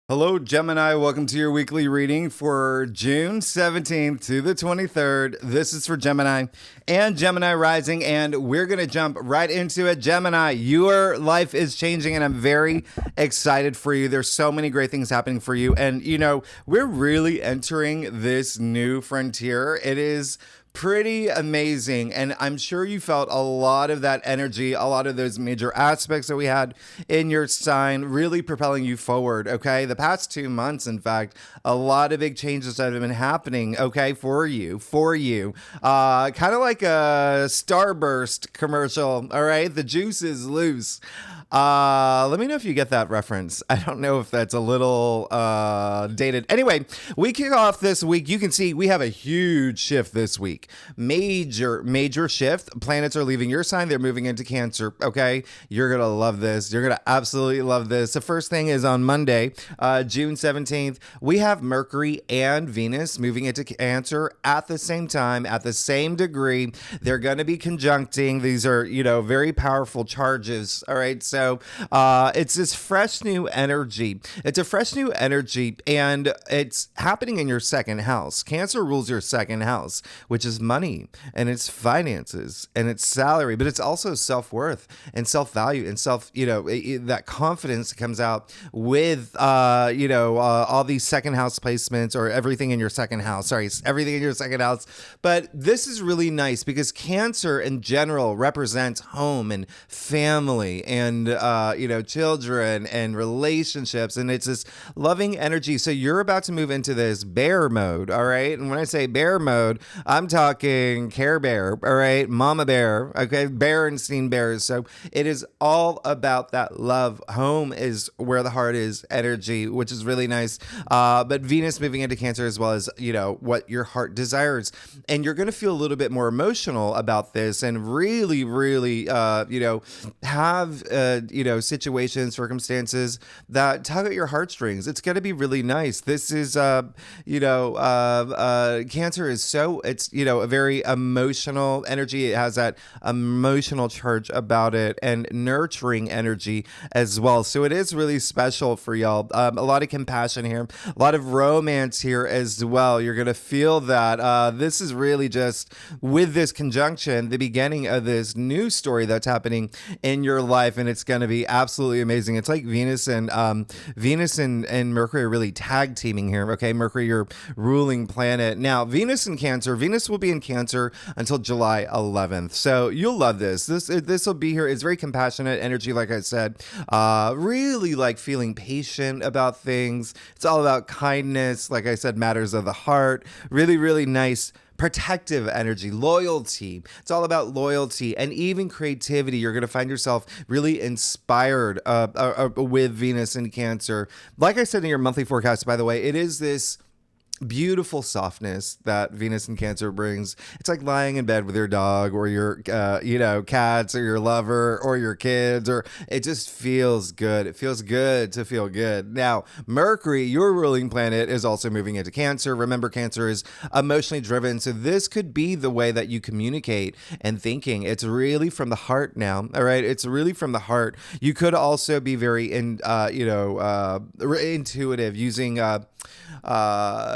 Hello, Gemini. Welcome to your weekly reading for June 17th to the 23rd. This is for Gemini and Gemini rising, and we're going to jump right into it. Gemini, your life is changing, and I'm very excited for you. There's so many great things happening for you, and we're really entering this new frontier. It is pretty amazing, and I'm sure you felt a lot of that energy, a lot of those major aspects that we had in your sign really propelling you forward. Okay, the past 2 months, in fact, a lot of big changes that have been happening, okay, for you kind of like a Starburst commercial. All right, the juice is loose. Let me know if you get that reference. I don't know if that's a little dated. Anyway, we kick off this week. You can see we have a huge shift this week. Major shift. Planets are leaving your sign. They're moving into Cancer. Okay, you're gonna love this. You're gonna absolutely love this. The first thing is on Monday, June 17th. We have Mercury and Venus moving into Cancer at the same time, at the same degree. They're going to be conjuncting. These are, very powerful charges. All right. So it's this fresh new energy. It's a fresh new energy, and it's happening in your second house. Cancer rules your second house, which is money, and it's finances, and it's salary, but it's also self-worth and self-value and that confidence that comes out with, all these second house placements, or everything in your second house. Sorry, everything in your second house. But this is really nice because Cancer in general represents home and family and, children and relationships. And it's this loving energy. So you're about to move into this bear mode. All right. And when I say bear mode, I'm talking Care Bear. All right. Mama Bear. Okay. Berenstein Bears. So it is all about that love. Home is where the heart is energy, which is really nice. But Venus moving into Cancer as well as, what your heart desires. And you're going to feel a little bit more emotional about this and really, really, have, situations, circumstances that tug at your heartstrings. It's going to be really nice. This is, Cancer is it's, a very emotional energy. It has that emotional charge about it and nurturing energy as well. So it is really special for y'all. A lot of compassion here, a lot of romance here as well. You're going to feel that. This is really just with this conjunction, the beginning of this new story that's happening in your life. And it's going to be absolutely amazing. It's like Venus and Mercury are really tag teaming here. Okay. Mercury, your ruling planet. Now, Venus in Cancer, Venus will be in Cancer until July 11th. So you'll love this. This will be here. It's very compassionate energy. Like I said, really like feeling patient about things. It's all about kindness. Like I said, matters of the heart. Really, really nice protective energy, loyalty. It's all about loyalty and even creativity. You're going to find yourself really inspired with Venus in Cancer. Like I said in your monthly forecast, by the way, it is this beautiful softness that Venus in Cancer brings. It's like lying in bed with your dog or your, cats or your lover or your kids, or it just feels good. It feels good to feel good. Now, Mercury, your ruling planet, is also moving into Cancer. Remember, Cancer is emotionally driven. So this could be the way that you communicate and thinking. It's really from the heart now. All right. It's really from the heart. You could also be very, intuitive, using,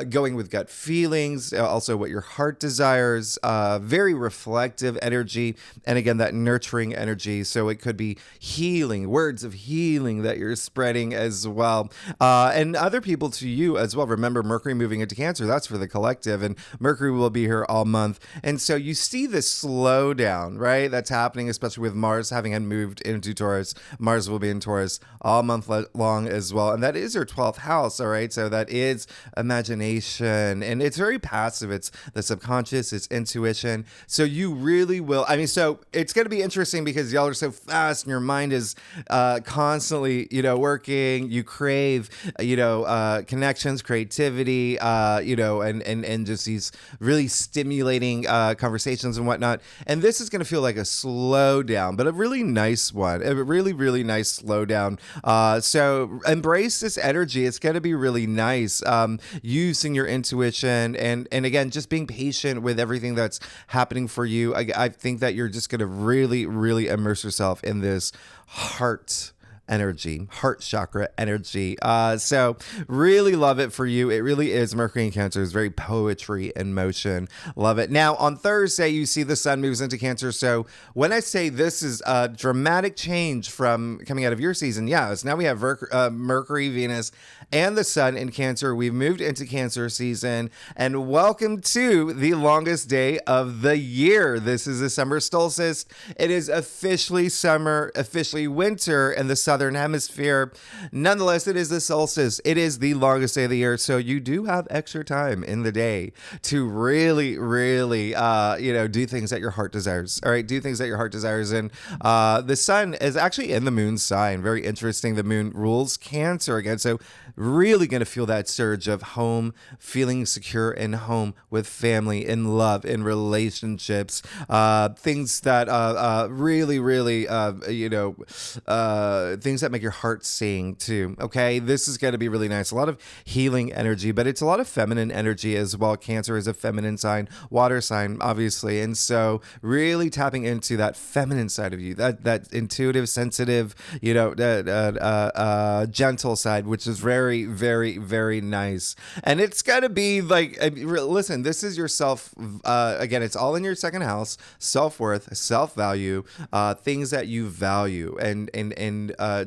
going with gut feelings, also what your heart desires, very reflective energy, and again, that nurturing energy. So it could be healing, words of healing that you're spreading as well, and other people to you as well. Remember, Mercury moving into Cancer, that's for the collective, and Mercury will be here all month. And so you see this slowdown, right? That's happening, especially with Mars having moved into Taurus. Mars will be in Taurus all month long as well. And that is your 12th house, all right? So that is imagination, and it's very passive. It's the subconscious, it's intuition. So you really will, so it's going to be interesting because y'all are so fast and your mind is constantly, working. You crave, connections, creativity, and just these really stimulating conversations and whatnot. And this is going to feel like a slowdown, but a really nice one, a really, really nice slowdown. So embrace this energy. It's going to be really nice. Using your intuition and again, just being patient with everything that's happening for you. I think that you're just going to really, really immerse yourself in this heart energy, heart chakra energy. So really love it for you. It really is. Mercury in Cancer is very poetry in motion. Love it. Now on Thursday, you see the sun moves into Cancer. So when I say this is a dramatic change from coming out of your season, yes, now we have Mercury, Venus, and the sun in Cancer. We've moved into Cancer season, and welcome to the longest day of the year. This is the summer solstice. It is officially summer, officially winter in the southern hemisphere. Nonetheless, it is the solstice. It is the longest day of the year, so you do have extra time in the day to really, really, do things that your heart desires. All right, do things that your heart desires. And the sun is actually in the moon's sign. Very interesting. The moon rules Cancer again, so really going to feel that surge of home, feeling secure in home with family, in love, in relationships, things that really, really, things that make your heart sing too. Okay, this is going to be really nice. A lot of healing energy, but it's a lot of feminine energy as well. Cancer is a feminine sign, water sign, obviously, and so really tapping into that feminine side of you, that intuitive, sensitive, gentle side, which is very, very, very nice. And it's got to be like, listen, this is yourself. Again, it's all in your second house: self-worth, self-value, things that you value, and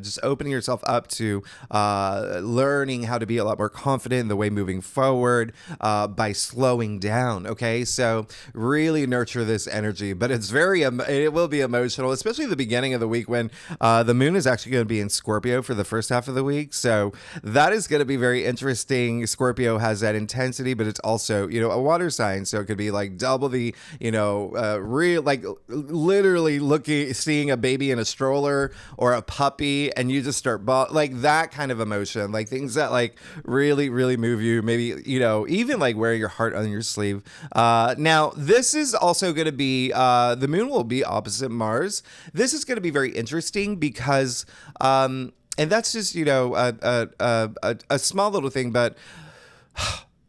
just opening yourself up to learning how to be a lot more confident in the way moving forward by slowing down. Okay, so really nurture this energy, but it will be emotional, especially the beginning of the week when the moon is actually going to be in Scorpio for the first half of the week. So that is going to be very interesting. Scorpio has that intensity, but it's also, a water sign. So it could be like double the, real, like literally seeing a baby in a stroller or a puppy, and you just start like that kind of emotion, like things that like really, really move you. Maybe, even like wearing your heart on your sleeve. Now, this is also going to be, the moon will be opposite Mars. This is going to be very interesting because, and that's just, a small little thing, but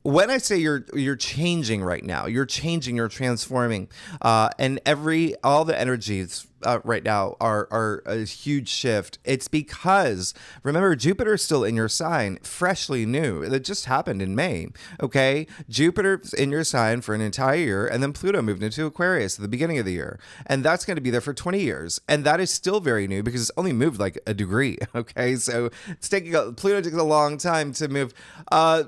when I say you're changing right now, you're transforming, and all the energies right now are a huge shift. It's because, remember, Jupiter's still in your sign, freshly new. It just happened in May, okay? Jupiter's in your sign for an entire year, and then Pluto moved into Aquarius at the beginning of the year. And that's going to be there for 20 years. And that is still very new because it's only moved like a degree, okay? So Pluto takes a long time to move.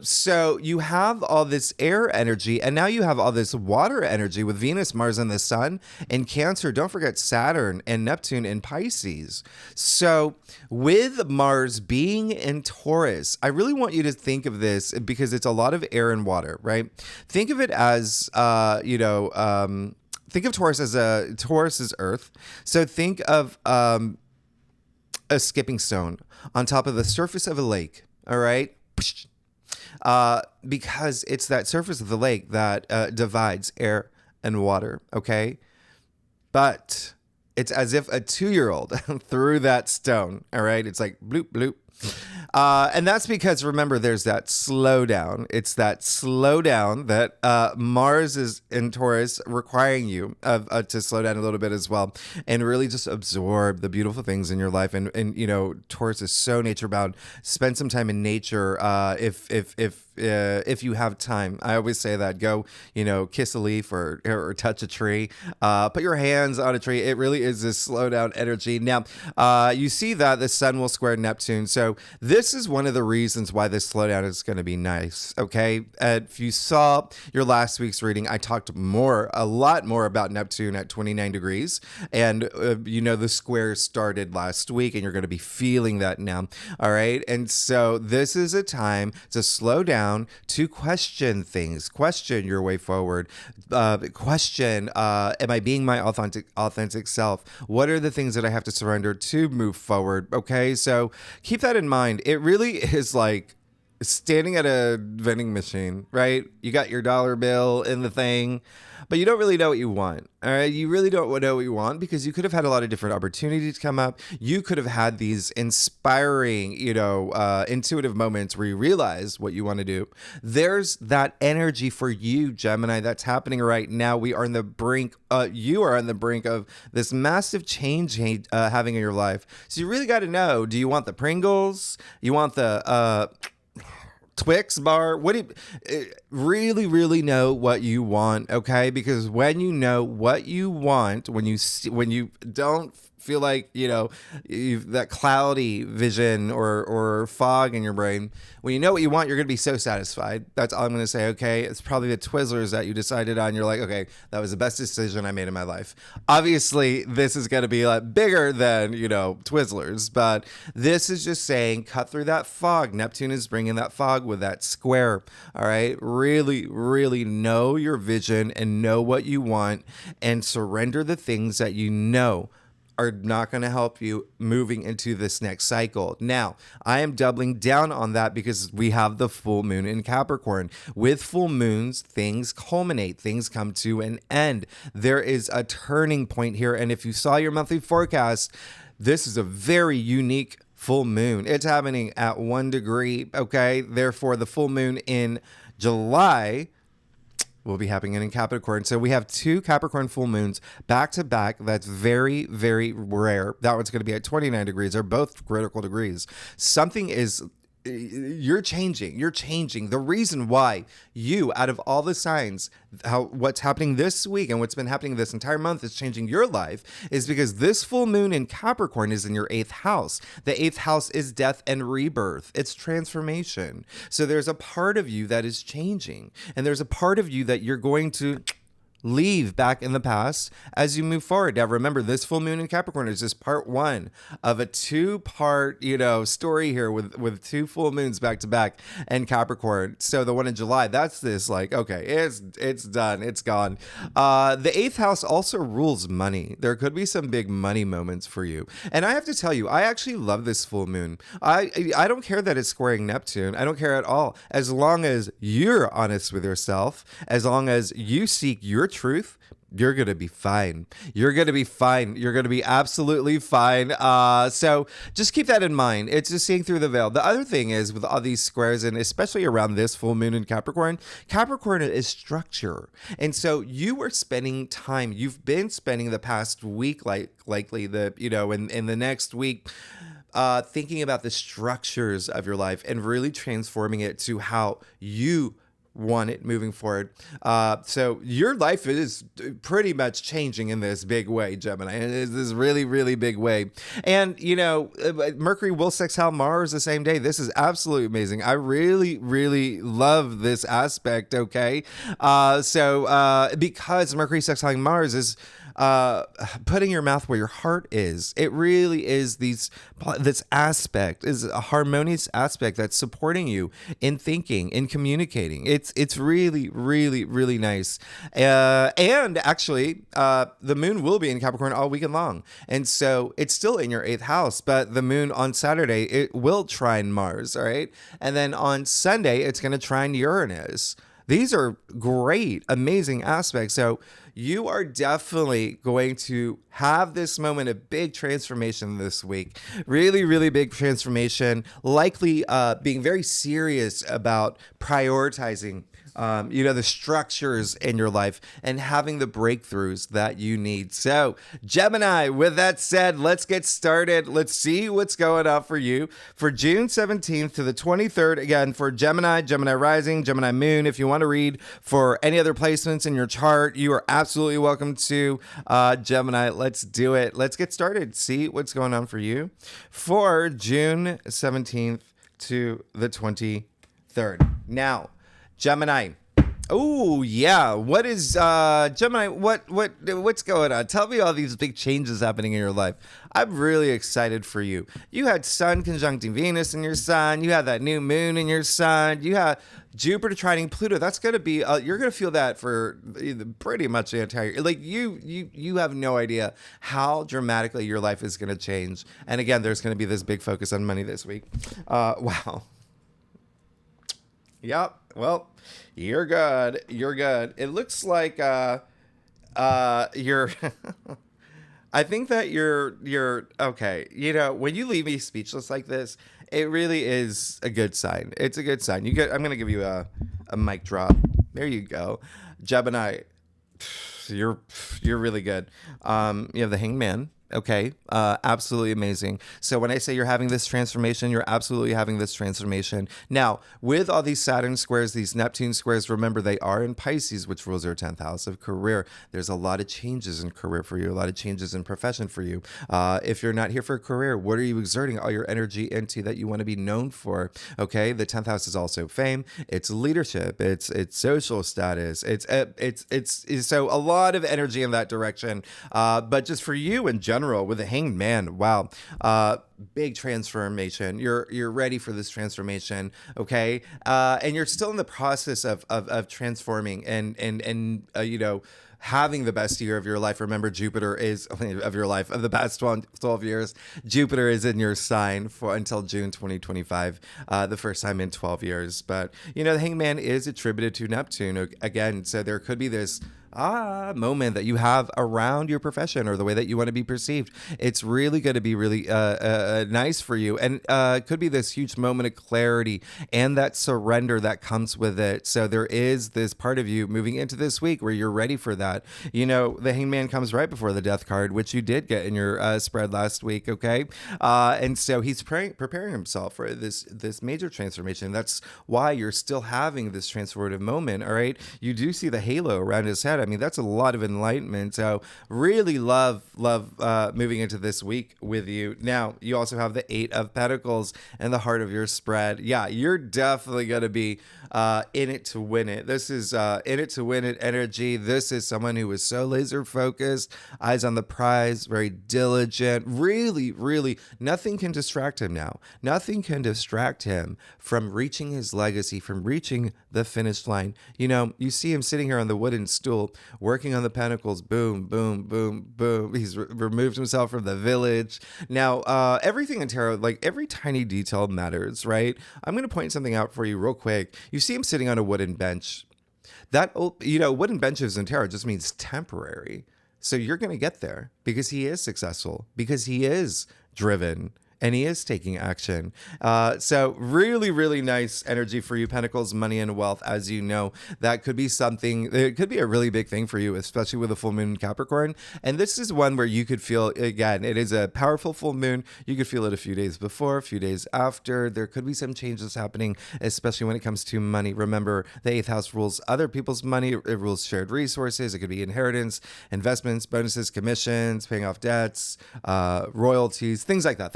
So you have all this air energy, and now you have all this water energy with Venus, Mars, and the Sun in Cancer. Don't forget Saturn and Neptune in Pisces. So with Mars being in Taurus, I really want you to think of this because it's a lot of air and water, right? Think of it as, think of Taurus as Taurus is Earth. So think of a skipping stone on top of the surface of a lake, all right? Because it's that surface of the lake that divides air and water, okay? But it's as if a 2-year-old threw that stone, all right? It's like bloop, bloop. And that's because, remember, there's that slowdown. It's that slowdown that Mars is in Taurus requiring you to slow down a little bit as well and really just absorb the beautiful things in your life. And Taurus is so nature bound. Spend some time in nature if you have time. I always say that. Go, kiss a leaf or touch a tree. Put your hands on a tree. It really is this slow down energy. Now, you see that the sun will square Neptune. So this is one of the reasons why this slowdown is going to be nice. Okay. If you saw your last week's reading, I talked a lot more about Neptune at 29 degrees. And, the square started last week and you're going to be feeling that now. All right. And so this is a time to slow down, to question things, question your way forward, question, am I being my authentic self? What are the things that I have to surrender to move forward? Okay. So keep that in mind. It really is like standing at a vending machine, right? You got your dollar bill in the thing, but you don't really know what you want. All right. You really don't know what you want because you could have had a lot of different opportunities come up. You could have had these inspiring, intuitive moments where you realize what you want to do. There's that energy for you, Gemini, that's happening right now. We are on the brink. You are on the brink of this massive change having in your life. So you really got to know, do you want the Pringles? You want the, Twix bar? What do you really know what you want? Okay, because when you know what you want, when you don't feel like you've that cloudy vision or fog in your brain, when you know what you want, you're gonna be so satisfied. That's all I'm gonna say. Okay, it's probably the Twizzlers that you decided on. You're like, okay, that was the best decision I made in my life. Obviously, this is gonna be a lot bigger than Twizzlers, but this is just saying cut through that fog. Neptune is bringing that fog with that square. All right, really know your vision and know what you want, and surrender the things that you know are not going to help you moving into this next cycle. Now, I am doubling down on that because we have the full moon in Capricorn. With full moons, things culminate, things come to an end. There is a turning point here. And if you saw your monthly forecast, this is a very unique full moon. It's happening at 1 degree. Okay. Therefore, the full moon in July will be happening in Capricorn. So we have 2 Capricorn full moons back to back. That's very, very rare. That one's going to be at 29 degrees. They're both critical degrees. You're changing. The reason why you, out of all the signs, what's happening this week and what's been happening this entire month is changing your life is because this full moon in Capricorn is in your 8th house. The 8th house is death and rebirth. It's transformation. So there's a part of you that is changing, and there's a part of you that you're going to leave back in the past as you move forward. Now, remember, this full moon in Capricorn is just part 1 of a 2-part, story here with 2 full moons back to back and Capricorn. So the one in July, that's this okay, it's done. It's gone. The 8th house also rules money. There could be some big money moments for you. And I have to tell you, I actually love this full moon. I don't care that it's squaring Neptune. I don't care at all. As long as you're honest with yourself, as long as you seek your truth, you're going to be fine. You're going to be fine. You're going to be absolutely fine. So just keep that in mind. It's just seeing through the veil. The other thing is with all these squares, and especially around this full moon in Capricorn is structure. And so you are spending time, you've been spending the past week, likely in the next week, thinking about the structures of your life and really transforming it to how you want it moving forward. So your life is pretty much changing in this big way, Gemini. It is this really, really big way. And, Mercury will sextile Mars the same day. This is absolutely amazing. I really, really love this aspect, okay? Because Mercury sextiling Mars is putting your mouth where your heart is. It really is this aspect is a harmonious aspect that's supporting you in thinking, in communicating. It's really, really, really nice. And actually, the moon will be in Capricorn all weekend long. And so it's still in your 8th house, but the moon on Saturday, it will trine Mars, all right? And then on Sunday, it's going to trine Uranus. These are great, amazing aspects. So you are definitely going to have this moment of big transformation this week. Really, really big transformation. Likely being very serious about prioritizing the structures in your life and having the breakthroughs that you need. So, Gemini, with that said, let's get started. Let's see what's going on for you for June 17th to the 23rd. Again, for Gemini, Gemini rising, Gemini moon. If you want to read for any other placements in your chart, you are absolutely welcome to. Gemini, let's do it. Let's get started. See what's going on for you for June 17th to the 23rd. Now, Gemini. Oh yeah. What is Gemini? What's going on? Tell me all these big changes happening in your life. I'm really excited for you. You had Sun conjuncting Venus in your Sun. You had that new moon in your Sun. You had Jupiter trining Pluto. That's gonna be you're gonna feel that for pretty much the entire you have no idea how dramatically your life is gonna change. And again, there's gonna be this big focus on money this week. Wow. Yep. Well, you're good. You're good. It looks like you're I think that you're okay. You know, when you leave me speechless like this, it really is a good sign. It's a good sign. I'm gonna give you a mic drop. There you go. Gemini, you're you're really good. You have the Hangman. Okay, absolutely amazing. So when I say you're having this transformation, you're absolutely having this transformation. Now, with all these Saturn squares, these Neptune squares, remember they are in Pisces, which rules your 10th house of career. There's a lot of changes in career for you, a lot of changes in profession for you. If you're not here for a career, what are you exerting all your energy into that you want to be known for? Okay, the 10th house is also fame. It's leadership. It's social status. It's so a lot of energy in that direction. But just for you in general, with the Hanged Man, wow, big transformation. You're ready for this transformation, okay? And you're still in the process of transforming and you know, having the best year of your life. Remember, Jupiter is of your life of the past 12 years. Jupiter is in your sign for until June 2025, the first time in 12 years. But you know, the Hangman is attributed to Neptune again, so there could be this moment that you have around your profession or the way that you want to be perceived. It's really going to be really nice for you, and could be this huge moment of clarity and that surrender that comes with it. So there is this part of you moving into this week where you're ready for that. You know, the Hangman comes right before the Death card, which you did get in your spread last week, okay? And so he's preparing himself for this major transformation. That's why you're still having this transformative moment, all right? You do see the halo around his head. I mean, that's a lot of enlightenment. So really love moving into this week with you. Now, you also have the 8 of Pentacles and the heart of your spread. Yeah, you're definitely going to be in it to win it. This is in it to win it energy. This is someone who is so laser focused, eyes on the prize, very diligent. Really, nothing can distract him now. Nothing can distract him from reaching his legacy, from reaching the finish line. You know, you see him sitting here on the wooden stool, working on the pentacles. Boom, boom, boom, boom. He's removed himself from the village. Now, everything in tarot, like every tiny detail matters, right? I'm going to point something out for you real quick. You see him sitting on a wooden bench. That, you know, wooden benches in tarot just means temporary. So you're going to get there because he is successful, because he is driven, and he is taking action. So really nice energy for you, Pentacles, money and wealth. As you know, that could be something, it could be a really big thing for you, especially with a full moon in Capricorn. And this is one where you could feel, again, it is a powerful full moon. You could feel it a few days before, a few days after. There could be some changes happening, especially when it comes to money. Remember, the 8th house rules other people's money. It rules shared resources. It could be inheritance, investments, bonuses, commissions, paying off debts, royalties, things like that.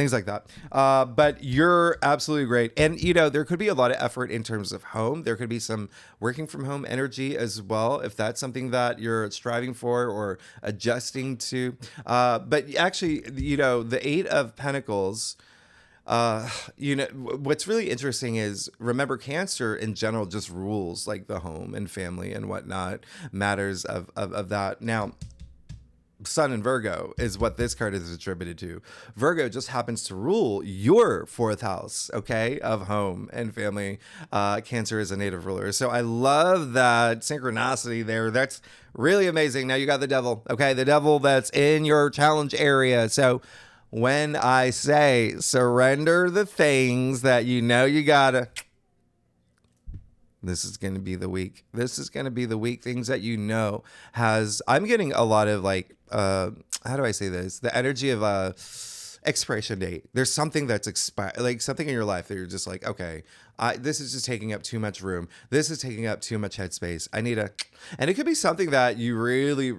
But you're absolutely great. And, you know, there could be a lot of effort in terms of home. There could be some working from home energy as well, if that's something that you're striving for or adjusting to. But actually, you know, the 8 of Pentacles, you know, what's really interesting is, remember, Cancer in general just rules like the home and family and whatnot, matters of that. Now, Sun in Virgo is what this card is attributed to. Virgo just happens to rule your 4th house, okay, of home and family. Cancer is a native ruler. So I love that synchronicity there. That's really amazing. Now you got the Devil, okay, the Devil that's in your challenge area. So when I say surrender the things that you know you gotta, this is going to be the week. This is going to be the week. Things that you know has, I'm getting a lot of like, how do I say this? The energy of expiration date. There's something that's expired, like something in your life that you're just like, okay, this is just taking up too much room. This is taking up too much headspace. I need a, and it could be something that you really,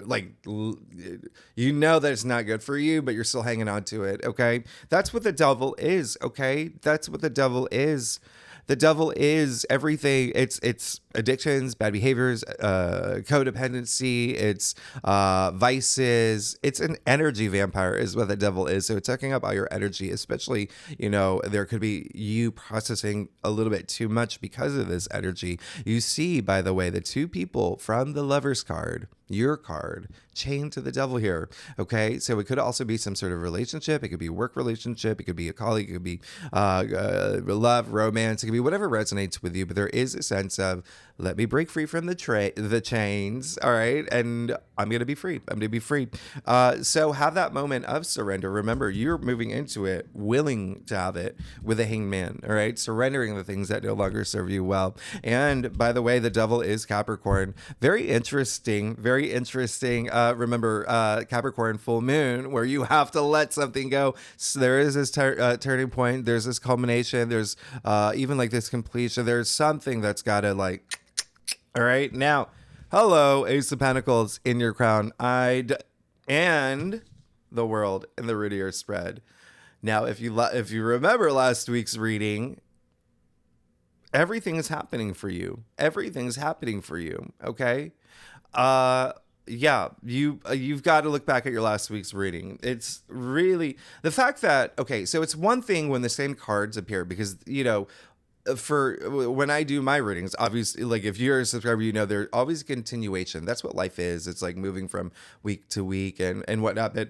like, you know that it's not good for you, but you're still hanging on to it. Okay. That's what the Devil is. Okay. That's what the Devil is. The Devil is everything. It's addictions, bad behaviors, codependency, it's vices. It's an energy vampire is what the Devil is. So it's sucking up all your energy, especially, you know, there could be you processing a little bit too much because of this energy. You see, by the way, the 2 people from the Lover's card. your card, chained to the devil here. Okay, so it could also be some sort of relationship. It could be a work relationship. It could be a colleague. It could be love, romance. It could be whatever resonates with you. But there is a sense of, let me break free from the chains. All right, and I'm gonna be free. I'm gonna be free. So have that moment of surrender. Remember, you're moving into it, willing to have it with a hanged man. All right, surrendering the things that no longer serve you well. And by the way, the devil is Capricorn. Very interesting. Very interesting. Remember, Capricorn full moon, where you have to let something go. So there is this turning point. There's this culmination. There's even like this completion. There's something that's got to like. All right, now, hello, Ace of Pentacles in your crown, and the world in the root of your spread. Now, if you remember last week's reading, everything is happening for you. Everything's happening for you. Okay. Yeah, you've got to look back at your last week's reading. It's really the fact that, okay, so it's one thing when the same cards appear, because, for when I do my readings, obviously, like if you're a subscriber, there's always a continuation. That's what life is. It's like moving from week to week and whatnot. But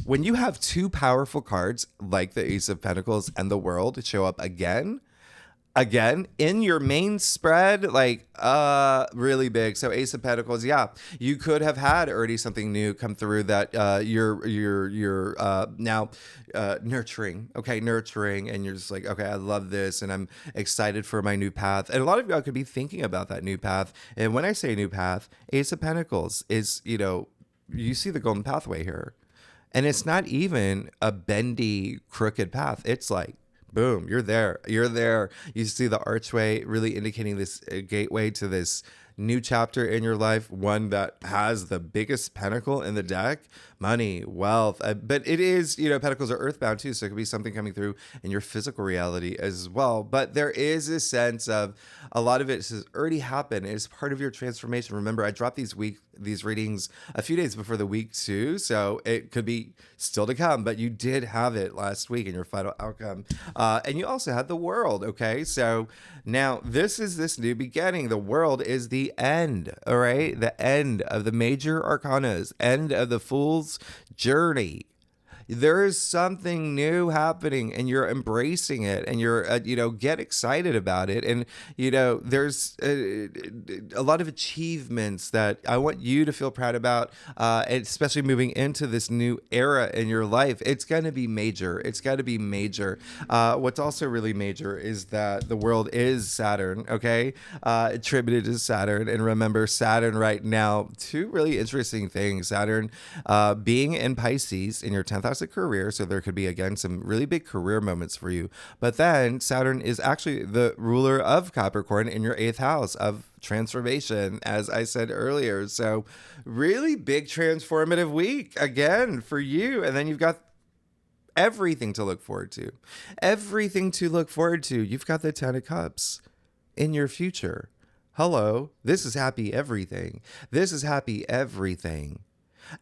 when you have two powerful cards like the Ace of Pentacles and the World show up again in your main spread, like really big. So Ace of Pentacles, yeah, you could have had already something new come through that you're now nurturing, and you're just like, okay, I love this and I'm excited for my new path. And a lot of y'all could be thinking about that new path. And when I say new path, Ace of Pentacles is, you see the golden pathway here, and it's not even a bendy, crooked path. It's like, boom, you're there. You see the archway really indicating this gateway to this new chapter in your life, one that has the biggest pentacle in the deck, money, wealth. But it is, pentacles are earthbound too, so it could be something coming through in your physical reality as well. But there is a sense of a lot of it has already happened. It's part of your transformation. Remember, I dropped these readings a few days before the week too, so it could be still to come, but you did have it last week in your final outcome. And you also had the World, okay? So now this is this new beginning. The World is the end, all right? The end of the major arcanas, end of the Fool's journey. There is something new happening and you're embracing it, and you're, get excited about it. And, there's a lot of achievements that I want you to feel proud about, especially moving into this new era in your life. It's going to be major. It's got to be major. What's also really major is that the World is Saturn, okay? Attributed to Saturn. And remember, Saturn right now, two really interesting things. Saturn being in Pisces in your 10th house of career, so there could be again some really big career moments for you. But then Saturn is actually the ruler of Capricorn in your 8th house of transformation, as I said earlier. So really big transformative week again for you. And then you've got everything to look forward to. You've got the 10 of Cups in your future. Hello, this is happy everything.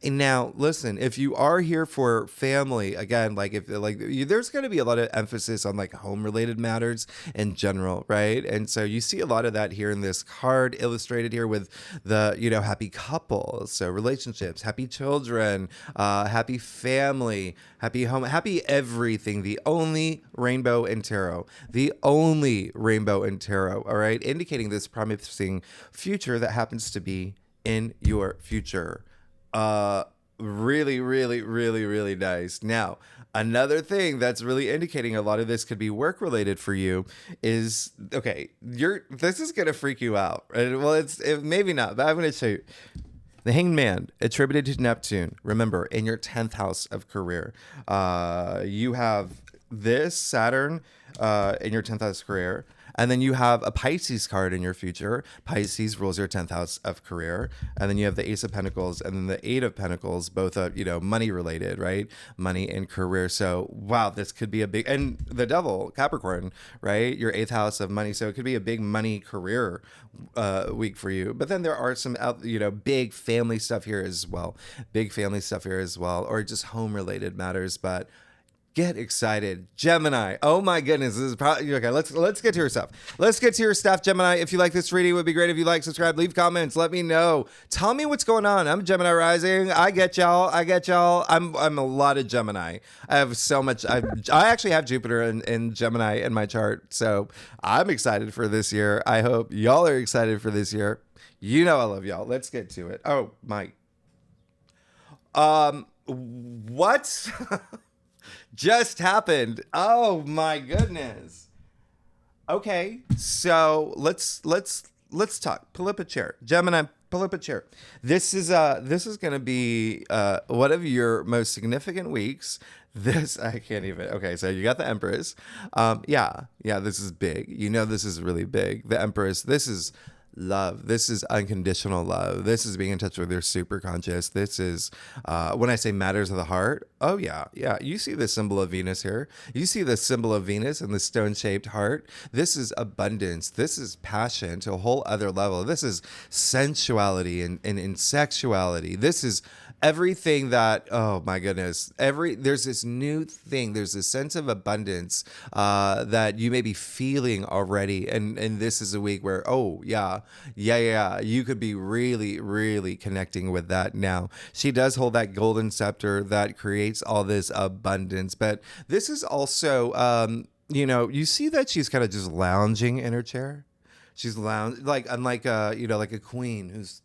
And now, listen, if you are here for family, again, there's going to be a lot of emphasis on like home related matters in general, right? And so you see a lot of that here in this card illustrated here with the, happy couples, so relationships, happy children, happy family, happy home, happy everything. The only rainbow in tarot, all right? Indicating this promising future that happens to be in your future. Really, really, really, really nice. Now, another thing that's really indicating a lot of this could be work related for you is, okay, this is going to freak you out. Right? Well, maybe not, but I'm going to show you. The Hanged Man, attributed to Neptune. Remember, in your 10th house of career, you have this Saturn in your 10th house of career. And then you have a Pisces card in your future. Pisces rules your 10th house of career. And then you have the Ace of Pentacles and then the Eight of Pentacles, both money related, right? Money and career. So, wow, this could be a big, and the Devil, Capricorn, right? Your 8th house of money. So it could be a big money career week for you. But then there are some, big family stuff here as well. Or just home related matters. But Get excited. Gemini. Oh my goodness. This is probably okay. Let's get to your stuff. Let's get to your stuff, Gemini. If you like this reading, it would be great if you like, subscribe, leave comments, let me know. Tell me what's going on. I'm Gemini rising. I get y'all. I'm a lot of Gemini. I have so much. I actually have Jupiter in Gemini in my chart. So I'm excited for this year. I hope y'all are excited for this year. You know I love y'all. Let's get to it. Oh, Mike. What? Just happened. Oh my goodness. Okay, so let's talk. Pull up a chair, Gemini. Pull up a chair. This is gonna be one of your most significant weeks. This I can't even. Okay, so you got the Empress. Yeah. This is big. You know this is really big. The Empress. This is love. This is unconditional love. This is being in touch with your super conscious. This is when I say matters of the heart. Oh yeah. You see the symbol of Venus here. You see the symbol of Venus and the stone-shaped heart. This is abundance. This is passion to a whole other level. This is sensuality and sexuality. This is everything that, oh my goodness, there's this new thing. There's this sense of abundance that you may be feeling already. And this is a week where, oh yeah, you could be really, really connecting with that now. She does hold that golden scepter that creates all this abundance. But this is also, you see that she's kind of just lounging in her chair. She's unlike like a queen who's,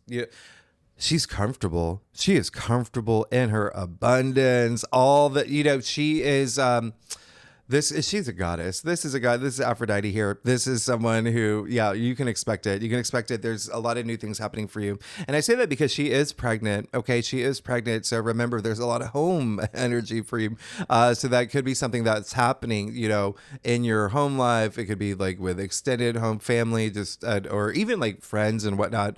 she's comfortable. She is comfortable in her abundance. All that, she is, she's a goddess. This is a god. This is Aphrodite here. This is someone who, you can expect it. You can expect it. There's a lot of new things happening for you. And I say that because she is pregnant. Okay. She is pregnant. So remember, there's a lot of home energy for you. So that could be something that's happening, in your home life. It could be like with extended home family, just, or even like friends and whatnot.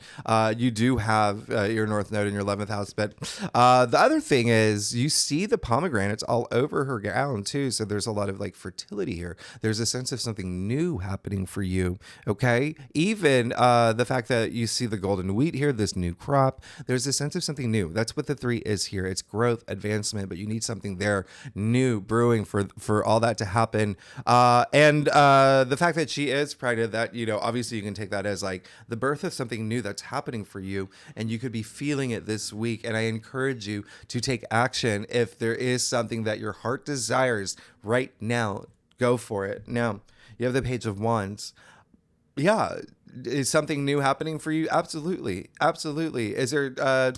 You do have your North Node in your 11th house. But the other thing is you see the pomegranates all over her gown too. So there's a lot of like fertility here. There's a sense of something new happening for you. Okay. Even the fact that you see the golden wheat here, this new crop, there's a sense of something new. That's what the 3 is here. It's growth, advancement, but you need something there new brewing for all that to happen. And the fact that she is pregnant, that, obviously you can take that as like the birth of something new that's happening for you. And you could be feeling it this week. And I encourage you to take action. If there is something that your heart desires right now, go for it. Now, you have the Page of Wands. Yeah. Is something new happening for you? Absolutely. Is there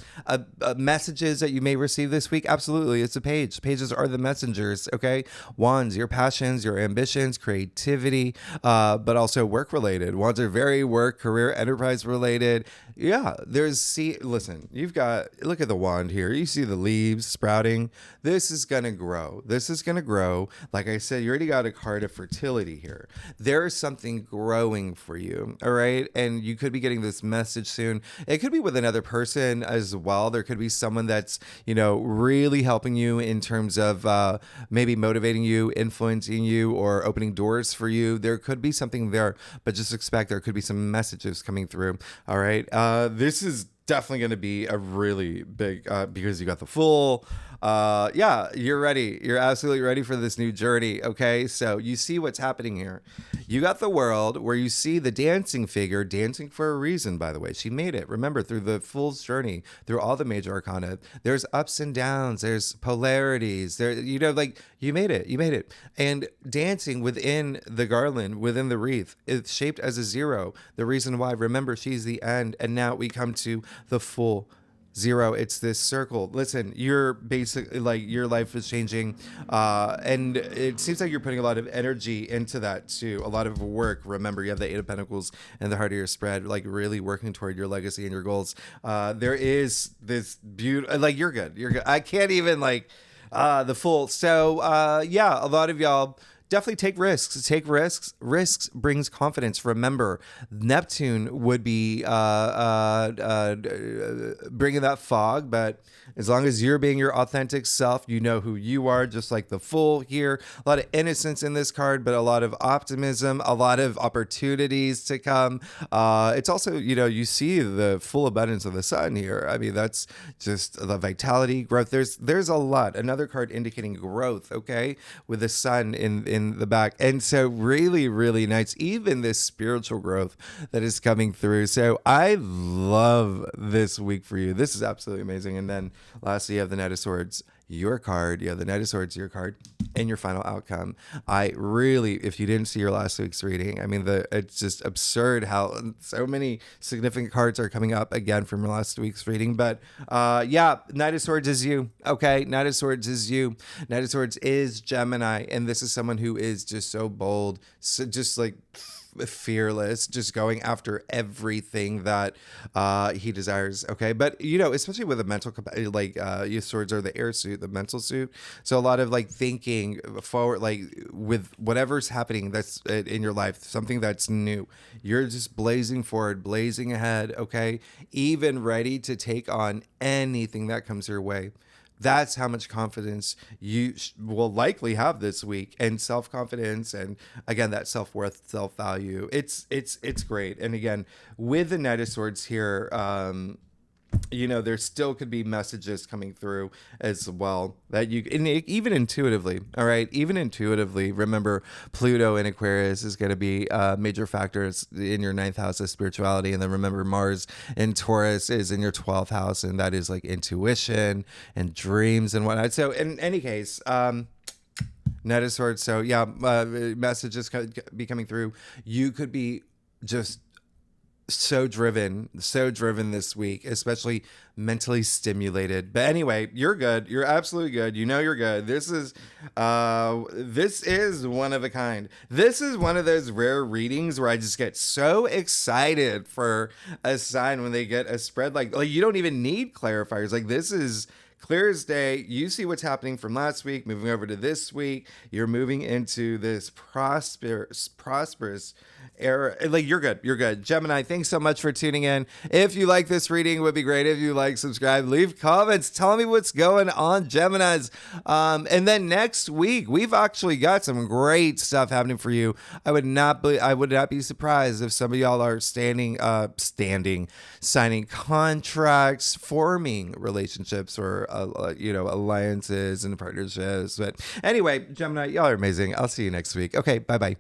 messages that you may receive this week? Absolutely. It's a page. Pages are the messengers. Okay. Wands, your passions, your ambitions, creativity, but also work related. Wands are very work, career, enterprise related. Yeah. Listen, look at the wand here. You see the leaves sprouting. This is going to grow. Like I said, you already got a card of fertility here. There is something growing for you. All right. And you could be getting this message soon. It could be with another person as well. There could be someone that's, really helping you in terms of maybe motivating you, influencing you, or opening doors for you. There could be something there, but just expect there could be some messages coming through. All right. This is definitely going to be a really big, because you got the Fool. You're ready. You're absolutely ready for this new journey. Okay. So you see what's happening here. You got the World, where you see the dancing figure, dancing for a reason, by the way. She made it. Remember, through the Fool's journey, through all the major arcana, there's ups and downs, there's polarities, there, you made it. And dancing within the garland, within the wreath, it's shaped as a 0. The reason why, remember, she's the end. And now we come to the full 0. It's this circle. Listen, you're basically like, your life is changing. And it seems like you're putting a lot of energy into that too. A lot of work. Remember, you have the 8 of Pentacles and the heart of your spread, like really working toward your legacy and your goals. There is this beautiful, like, you're good. I can't even the Fool. So, a lot of y'all definitely take risks. Risks brings confidence. Remember, Neptune would be bringing that fog, but As long as you're being your authentic self, you know who you are, just like the Fool here. A lot of innocence in this card, but a lot of optimism, a lot of opportunities to come. It's also, you see the full abundance of the sun here. I mean, that's just the vitality, growth. There's a lot. Another card indicating growth, okay, with the sun in the back. And so really, really nice. Even this spiritual growth that is coming through. So I love this week for you. This is absolutely amazing. And then lastly, you have the Knight of Swords, your card. You have the Knight of Swords, your card, and your final outcome. I really, if you didn't see your last week's reading, I mean, it's just absurd how so many significant cards are coming up again from your last week's reading. But yeah, Knight of Swords is you. Okay, Knight of Swords is you. Knight of Swords is Gemini, and this is someone who is just so bold, so just like fearless, just going after everything that he desires. Okay, but especially with a mental your swords are the air suit, the mental suit. So a lot of like thinking forward, like with whatever's happening that's in your life, something that's new, you're just blazing forward, blazing ahead. Okay, even ready to take on anything that comes your way. That's how much confidence you will likely have this week, and self-confidence, and again, that self-worth, self-value. It's great. And again, with the Knight of Swords here, there still could be messages coming through as well that even intuitively, all right, even intuitively, remember Pluto in Aquarius is going to be major factors in your 9th house of spirituality. And then remember Mars in Taurus is in your 12th house. And that is like intuition and dreams and whatnot. So in any case, Knight of Swords. So yeah, messages could be coming through. You could be just so driven this week, especially mentally stimulated. But anyway, you're good. You're absolutely good. You're good. This is one of a kind. This is one of those rare readings where I just get so excited for a sign when they get a spread like you don't even need clarifiers. Like, this is clear as day. You see what's happening from last week, moving over to this week. You're moving into this prosperous era. Like, you're good. Gemini, thanks so much for tuning in. If you like this reading, it would be great if you like, subscribe, leave comments, tell me what's going on, Geminis. And then next week, we've actually got some great stuff happening for you. I would not be surprised if some of y'all are signing contracts, forming relationships, or alliances and partnerships. But anyway, Gemini, y'all are amazing. I'll see you next week. Okay, bye-bye.